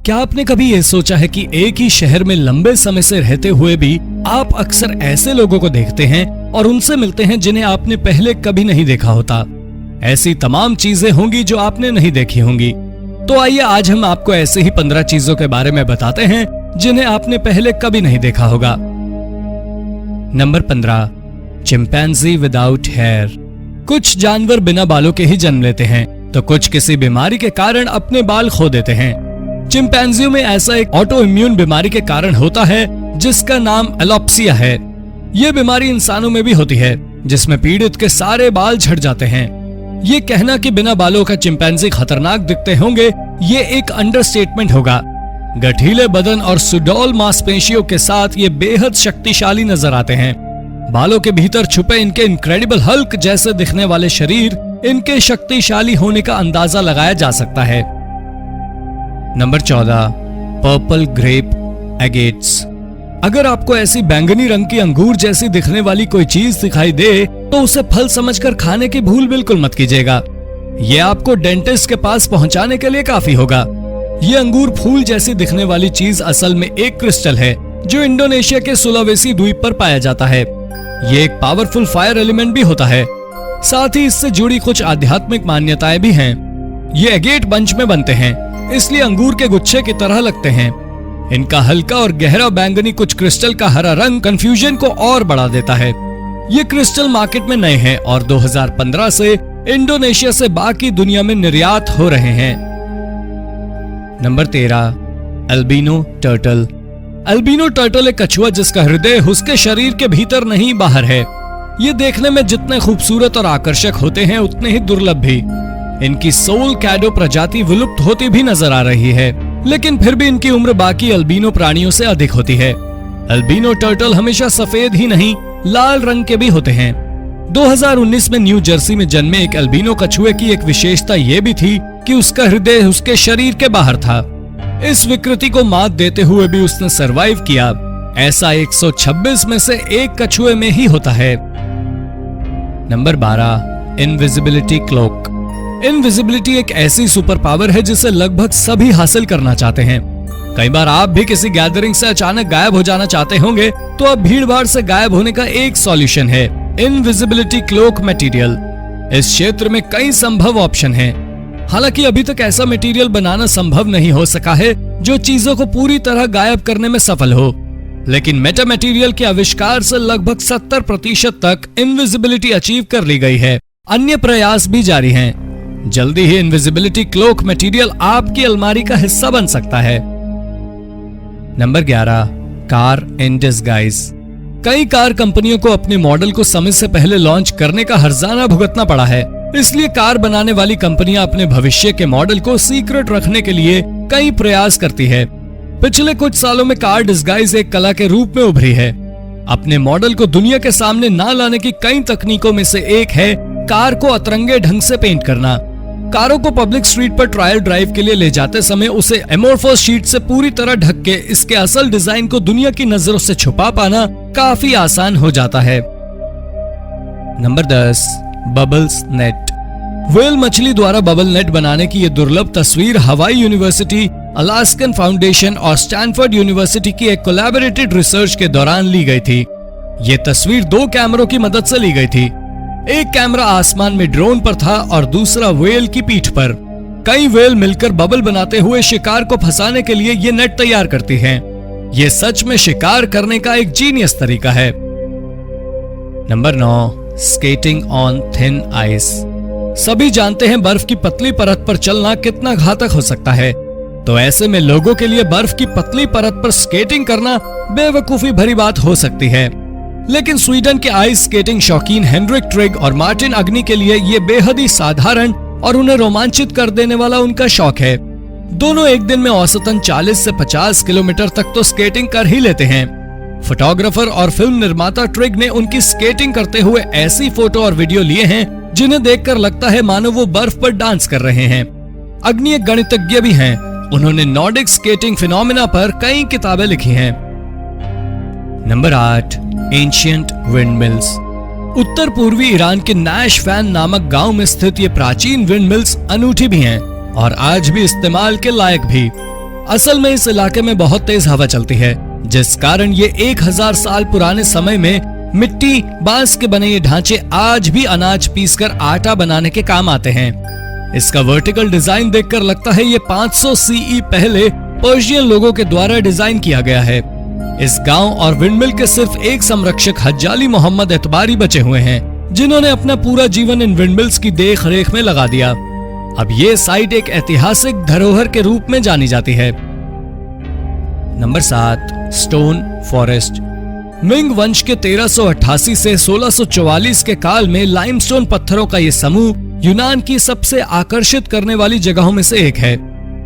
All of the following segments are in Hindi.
क्या आपने कभी ये सोचा है कि एक ही शहर में लंबे समय से रहते हुए भी आप अक्सर ऐसे लोगों को देखते हैं और उनसे मिलते हैं जिन्हें आपने पहले कभी नहीं देखा होता। ऐसी तमाम चीजें होंगी जो आपने नहीं देखी होंगी। तो आइए आज हम आपको ऐसे ही 15 चीजों के बारे में बताते हैं जिन्हें आपने पहले कभी नहीं देखा होगा। Number 15, chimpanzee without hair. कुछ जानवर बिना बालों के ही जन्म लेते हैं तो कुछ किसी बीमारी के कारण अपने बाल खो देते हैं। चिंपैंजियों में ऐसा एक ऑटो इम्यून बीमारी के कारण होता है जिसका नाम एलोप्सिया है। यह बीमारी इंसानों में भी होती है जिसमें पीड़ित के सारे बाल झड़ जाते हैं। ये कहना कि बिना बालों का चिंपैंजी खतरनाक दिखते होंगे ये एक अंडरस्टेटमेंट होगा। गठीले बदन और सुडौल मांसपेशियों के साथ ये बेहद शक्तिशाली नजर आते हैं। बालों के भीतर छुपे इनके इनक्रेडिबल हल्क जैसे दिखने वाले शरीर इनके शक्तिशाली होने का अंदाजा लगाया जा सकता है। Number 14, purple grape agates. अगर आपको ऐसी बैंगनी रंग की अंगूर जैसी दिखने वाली कोई चीज दिखाई दे तो उसे फल समझकर खाने की भूल बिल्कुल मत कीजिएगा। ये आपको डेंटिस्ट के पास पहुंचाने के लिए काफी होगा। ये अंगूर फूल जैसी दिखने वाली चीज असल में एक क्रिस्टल है जो इंडोनेशिया के सुलावेसी द्वीप पर पाया जाता है। ये एक पावरफुल फायर एलिमेंट भी होता है। साथ ही इससे जुड़ी कुछ आध्यात्मिक मान्यताएं भी हैं। ये एगेट बंच में बनते हैं इसलिए अंगूर के गुच्छे की तरह लगते हैं। इनका हल्का और गहरा बैंगनी कुछ क्रिस्टल का हरा रंग कंफ्यूजन को और बढ़ा देता है। ये क्रिस्टल मार्केट में नए हैं और 2015 से इंडोनेशिया से बाकी दुनिया में निर्यात हो रहे हैं। Number 13, albino turtle. Albino turtle एक कछुआ जिसका हृदय उसके शरीर के भीतर नहीं बाहर है। ये देखने में जितने खूबसूरत और आकर्षक होते हैं उतने ही दुर्लभ भी। इनकी सोल कैडो प्रजाति विलुप्त होती भी नजर आ रही है लेकिन फिर भी इनकी उम्र बाकी अल्बिनो प्राणियों से अधिक होती है। अल्बिनो टर्टल हमेशा सफेद ही नहीं लाल रंग के भी होते हैं। 2019 में न्यू जर्सी में जन्मे एक अल्बिनो कछुए की एक विशेषता ये भी थी कि उसका हृदय उसके शरीर के बाहर था। इस विकृति को मात देते हुए भी उसने सरवाइव किया। ऐसा 126 में से एक कछुए में ही होता है। Number 12, invisibility cloak. इनविजिबिलिटी एक ऐसी सुपर पावर है जिसे लगभग सभी हासिल करना चाहते हैं। कई बार आप भी किसी गैदरिंग से अचानक गायब हो जाना चाहते होंगे तो अब भीड़-भाड़ से गायब होने का एक सॉल्यूशन है इनविजिबिलिटी क्लोक मटेरियल। इस क्षेत्र में कई संभव ऑप्शन हैं। हालांकि अभी तक ऐसा मटेरियल बनाना संभव नहीं हो सका है जो चीजों को पूरी तरह गायब करने में सफल हो, लेकिन मेटा मटेरियल के आविष्कार से लगभग 70% तक इनविजिबिलिटी अचीव कर ली गई है। अन्य प्रयास भी जारी हैं। जल्दी ही इनविजिबिलिटी क्लोक मटेरियल आपकी अलमारी का हिस्सा बन सकता है। Number 11, car in disguise. कई कार कंपनियों को अपने मॉडल को समय से पहले लॉन्च करने का हर्जाना भुगतना पड़ा है। इसलिए कार बनाने वाली कंपनियां अपने भविष्य के मॉडल को सीक्रेट रखने के लिए कई प्रयास करती है। पिछले कुछ सालों में कार डिस्गाइज एक कला के रूप में उभरी है। अपने मॉडल को दुनिया के सामने ना लाने की कई तकनीकों में से एक है कार को अतरंगे ढंग से पेंट करना। कारों को पब्लिक स्ट्रीट पर ट्रायल ड्राइव के लिए ले जाते समय उसे एमोर्फोस शीट से पूरी तरह ढक के इसके असल डिजाइन को दुनिया की नजरों से छुपा पाना काफी आसान हो जाता है। Number 10, bubbles net. व्हेल मछली द्वारा बबल नेट बनाने की ये दुर्लभ तस्वीर हवाई यूनिवर्सिटी, अलास्कन फाउंडेशन और स्टैनफोर्ड यूनिवर्सिटी की एक कोलैबोरेटेड रिसर्च के दौरान ली गई थी। ये तस्वीर 2 कैमरों की मदद से ली गई थी। एक कैमरा आसमान में ड्रोन पर था और दूसरा व्हेल की पीठ पर। कई व्हेल मिलकर बबल बनाते हुए शिकार को फंसाने के लिए ये नेट तैयार करती हैं। ये सच में शिकार करने का एक जीनियस तरीका है। Number 9, skating on thin ice. सभी जानते हैं बर्फ की पतली परत पर चलना कितना घातक हो सकता है, तो ऐसे में लोगों के लिए बर्फ की पतली परत पर स्केटिंग करना बेवकूफी भरी बात हो सकती है। लेकिन स्वीडन के आइस स्केटिंग शौकीन हेनरिक ट्रिग और मार्टिन अग्नि के लिए ये बेहद ही साधारण और उन्हें रोमांचित कर देने वाला उनका शौक है। दोनों एक दिन में औसतन 40 से 50 किलोमीटर तक तो स्केटिंग कर ही लेते हैं। फोटोग्राफर और फिल्म निर्माता ट्रिग ने उनकी स्केटिंग करते हुए ऐसी फोटो और वीडियो लिए हैं जिन्हें देखकर लगता है मानो वो बर्फ पर डांस कर रहे हैं। अग्नि एक गणितज्ञ भी हैं। उन्होंने नॉर्डिक स्केटिंग फिनोमेना पर कई किताबें लिखी हैं। Number 8, ancient windmills. उत्तर पूर्वी ईरान के नाशफैन नामक गांव में स्थित ये प्राचीन विंडमिल्स अनूठी भी हैं और आज भी इस्तेमाल के लायक भी। असल में इस इलाके में बहुत तेज हवा चलती है, जिस कारण ये 1000 साल पुराने समय में मिट्टी बांस के बने ये ढांचे आज भी अनाज पीसकर आटा बनाने के काम आते हैं। इसका वर्टिकल डिजाइन देखकर लगता है ये 500 सीई पहले पर्शियन लोगों के द्वारा डिजाइन किया गया है। इस गांव और विंडमिल के सिर्फ एक संरक्षक हज्जाली मोहम्मद एतबारी बचे हुए हैं, जिन्होंने अपना पूरा जीवन इन विंडमिल्स की देख रेख में लगा दिया। अब ये साइट एक ऐतिहासिक धरोहर के रूप में जानी जाती है। Number 7, stone forest. मिंग वंश के 1388 से 1644 के काल में लाइमस्टोन पत्थरों का ये समूह यूनान की सबसे आकर्षित करने वाली जगहों में से एक है।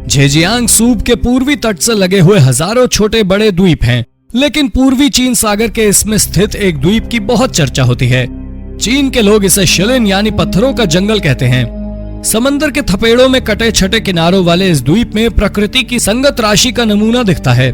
झेजियांग सूब के पूर्वी तट से लगे हुए हजारों छोटे बड़े द्वीप हैं, लेकिन पूर्वी चीन सागर के इसमें स्थित एक द्वीप की बहुत चर्चा होती है। चीन के लोग इसे शिलिन यानी पत्थरों का जंगल कहते हैं। समंदर के थपेड़ों में कटे छटे किनारों वाले इस द्वीप में प्रकृति की संगत राशि का नमूना दिखता है।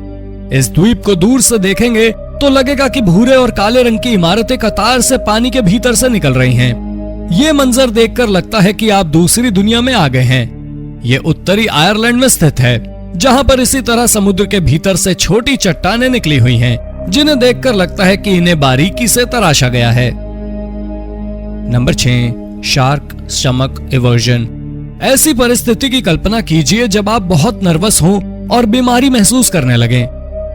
इस द्वीप को दूर से देखेंगे तो लगेगा कि भूरे और काले रंग की इमारतें कतार से पानी के भीतर से निकल रही हैं। ये मंजर देखकर लगता है कि आप दूसरी दुनिया में आ गए हैं। ये उत्तरी आयरलैंड में स्थित है, जहां पर इसी तरह समुद्र के भीतर से छोटी चट्टानें निकली हुई हैं, जिन्हें देखकर लगता है कि इन्हें बारीकी से तराशा गया है। Number 6, shark stomach eversion. ऐसी परिस्थिति की कल्पना कीजिए जब आप बहुत नर्वस हों और बीमारी महसूस करने लगें।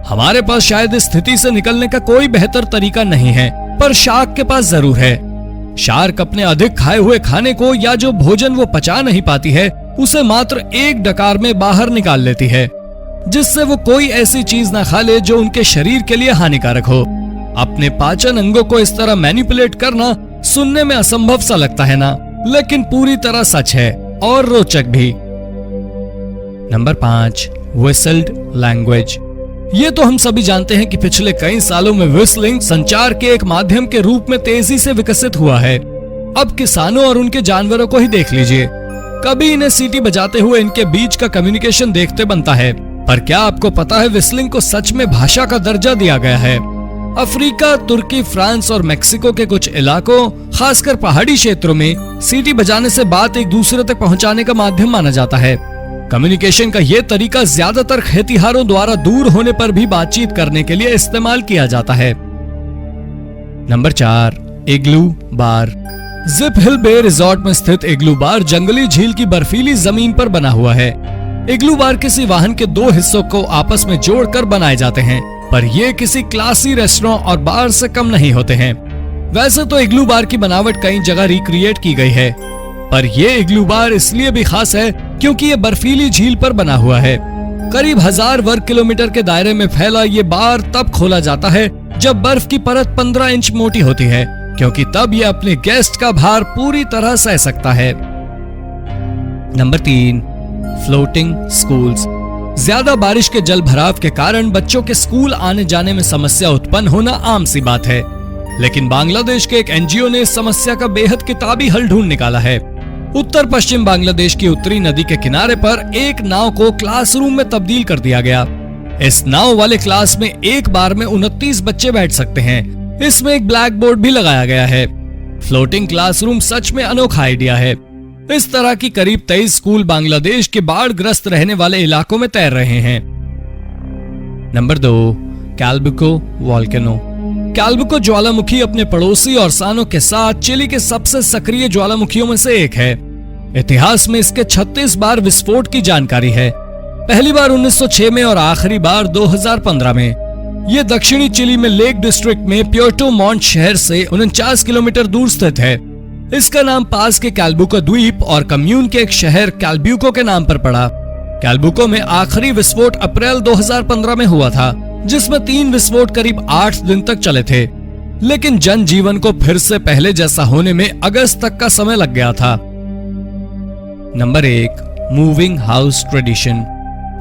हमारे पास शायद इस स्थिति से निकलने का कोई बेहतर तरीका नहीं है, पर शार्क के पास जरूर है। शार्क अपने अधिक खाए हुए खाने को या जो भोजन वो पचा नहीं पाती है उसे मात्र एक डकार में बाहर निकाल लेती है, जिससे वो कोई ऐसी चीज ना खा ले जो उनके शरीर के लिए हानिकारक हो। अपने पाचन अंगों को इस तरह मैनिपुलेट करना सुनने में असंभव सा लगता है ना, लेकिन पूरी तरह सच है और रोचक भी। Number 5, whistled language. ये तो हम सभी जानते हैं कि पिछले कई सालों में व्हिसलिंग संचार के एक माध्यम के रूप में तेजी से विकसित हुआ है। अब किसानों और उनके जानवरों को ही देख लीजिए, कभी इन्हें सीटी बजाते हुए इनके बीच का कम्युनिकेशन देखते बनता है, पर क्या आपको पता है व्हिसलिंग को सच में भाषा का दर्जा दिया गया है। अफ्रीका, तुर्की, फ्रांस और मेक्सिको के कुछ इलाकों, खासकर पहाड़ी क्षेत्रों में सीटी बजाने से बात एक दूसरे तक पहुंचाने का माध्यम माना जाता है। कम्युनिकेशन का यह तरीका ज्यादातर खेतिहारों द्वारा दूर होने पर भी बातचीत करने के लिए इस्तेमाल किया जाता है। नंबर 4, इग्लू बार। जिप हिल बे रिजॉर्ट में स्थित इग्लू बार जंगली झील की बर्फीली जमीन पर बना हुआ है। इग्लू बार किसी वाहन के 2 हिस्सों को आपस में जोड़कर बनाए जाते हैं, पर ये किसी क्लासी रेस्टोरेंट और बार से कम नहीं होते हैं। वैसे तो इग्लू बार की बनावट कई जगह रिक्रिएट की गई है, पर यह इग्लू बार इसलिए भी खास है क्योंकि ये बर्फीली झील पर बना हुआ है। करीब 1000 वर्ग किलोमीटर के दायरे में फैला ये बार तब खोला जाता है जब बर्फ की परत 15 इंच मोटी होती है, क्योंकि तब ये अपने गेस्ट का भार पूरी तरह सह सकता है। Number 3, floating schools. ज्यादा बारिश के जल भराव के कारण बच्चों के स्कूल आने जाने में समस्या उत्पन्न होना आम सी बात है, लेकिन बांग्लादेश के एक एनजीओ ने इस समस्या का बेहद किताबी हल ढूंढ निकाला है। उत्तर पश्चिम बांग्लादेश की उत्तरी नदी के किनारे पर एक नाव को क्लासरूम में तब्दील कर दिया गया। इस नाव वाले क्लास में एक बार में 29 बच्चे बैठ सकते हैं। इसमें एक ब्लैक बोर्ड भी लगाया गया है। फ्लोटिंग क्लासरूम सच में अनोखा आइडिया है। इस तरह की करीब 23 स्कूल बांग्लादेश के बाढ़ ग्रस्त रहने वाले इलाकों में तैर रहे हैं। Number 2, कैल्बिको volcano. कैल्बिको ज्वालामुखी अपने पड़ोसी और सानों के साथ चिली के सबसे सक्रिय ज्वालामुखियों में से एक है। इतिहास में इसके 36 बार विस्फोट की जानकारी है। पहली बार 1906 में और आखिरी बार 2015 में। ये दक्षिणी चिली में लेक डिस्ट्रिक्ट में प्योर्टो मॉन्ट शहर से 49 किलोमीटर दूर स्थित है। इसका नाम पास के कैल्बिको द्वीप और कम्यून के एक शहर कैल्ब्यूको के नाम पर पड़ा। कैल्बिको में आखिरी विस्फोट अप्रैल 2015 में हुआ था, जिसमें 3 विस्फोट करीब 8 दिन तक चले थे, लेकिन जनजीवन को फिर से पहले जैसा होने में अगस्त तक का समय लग गया था। Number 1, moving house tradition.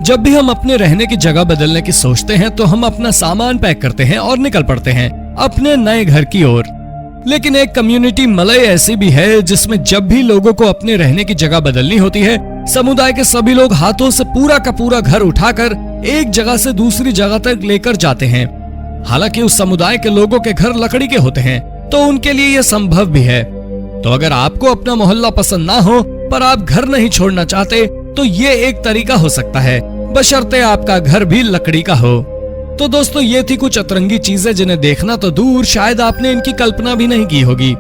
जब भी हम अपने रहने की जगह बदलने की सोचते हैं तो हम अपना सामान पैक करते हैं और निकल पड़ते हैं अपने नए घर की ओर। लेकिन एक कम्युनिटी मलय ऐसी भी है जिसमें जब भी लोगों को अपने रहने की जगह बदलनी होती है, समुदाय के सभी लोग हाथों से पूरा का पूरा घर उठाकर एक जगह से दूसरी जगह तक लेकर जाते हैं। हालांकि उस समुदाय के लोगों के घर लकड़ी के होते हैं, तो उनके लिए यह संभव भी है। तो अगर आपको अपना मोहल्ला पसंद ना हो पर आप घर नहीं छोड़ना चाहते, तो ये एक तरीका हो सकता है बशर्ते आपका घर भी लकड़ी का हो। तो दोस्तों, ये थी कुछ अतरंगी चीजें जिन्हें देखना तो दूर, शायद आपने इनकी कल्पना भी नहीं की होगी।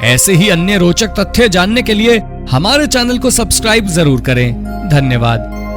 ऐसे ही अन्य रोचक तथ्य जानने के लिए हमारे चैनल को सब्सक्राइब जरूर करें। धन्यवाद।